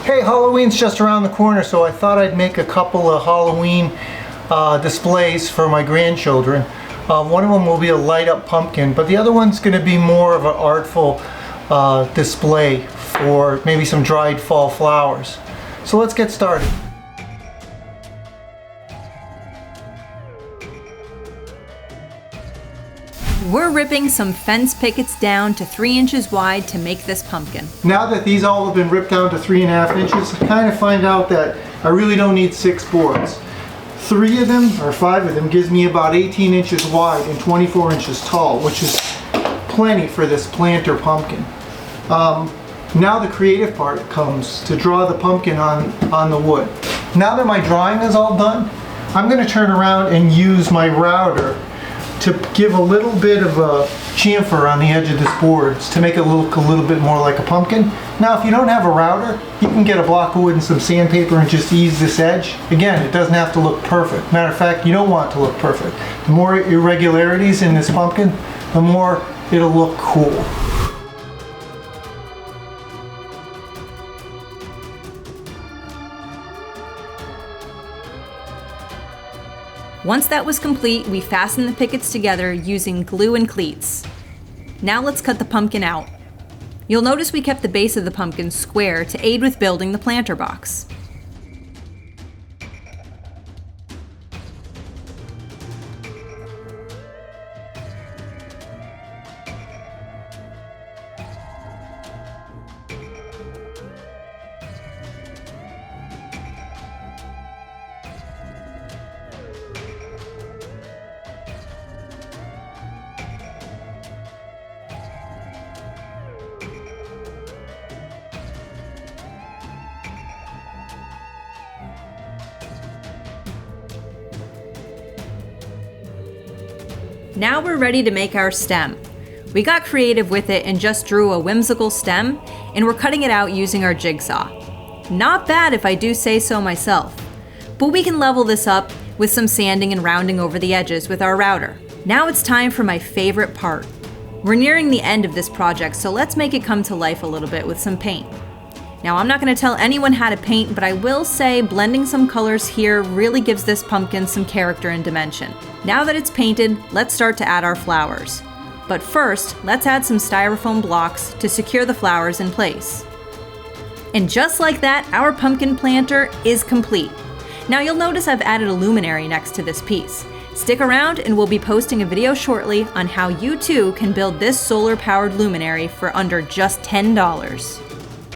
Hey, Halloween's just around the corner, so I thought I'd make a couple of Halloween displays for my grandchildren. One of them will be a light up pumpkin, but the other one's going to be more of an artful display for maybe some dried fall flowers. So let's get started. We're ripping some fence pickets down to 3 inches wide to make this pumpkin. Now that these all have been ripped down to 3.5 inches, I kind of find out that I really don't need 6 boards. 3 of them, or 5 of them, gives me about 18 inches wide and 24 inches tall, which is plenty for this planter pumpkin. Now the creative part comes to draw the pumpkin on the wood. Now that my drawing is all done, I'm going to turn around and use my router to give a little bit of a chamfer on the edge of this board to make it look a little bit more like a pumpkin. Now if you don't have a router, you can get a block of wood and some sandpaper and just ease this edge. Again, it doesn't have to look perfect. Matter of fact, you don't want it to look perfect. The more irregularities in this pumpkin, the more it'll look cool. Once that was complete, we fastened the pickets together using glue and cleats. Now let's cut the pumpkin out. You'll notice we kept the base of the pumpkin square to aid with building the planter box. Now we're ready to make our stem. We got creative with it and just drew a whimsical stem, and we're cutting it out using our jigsaw. Not bad if I do say so myself. But we can level this up with some sanding and rounding over the edges with our router. Now it's time for my favorite part. We're nearing the end of this project, so let's make it come to life a little bit with some paint. Now I'm not going to tell anyone how to paint, but I will say blending some colors here really gives this pumpkin some character and dimension. Now that it's painted, let's start to add our flowers. But first, let's add some styrofoam blocks to secure the flowers in place. And just like that, our pumpkin planter is complete. Now you'll notice I've added a luminary next to this piece. Stick around and we'll be posting a video shortly on how you too can build this solar-powered luminary for under just $10.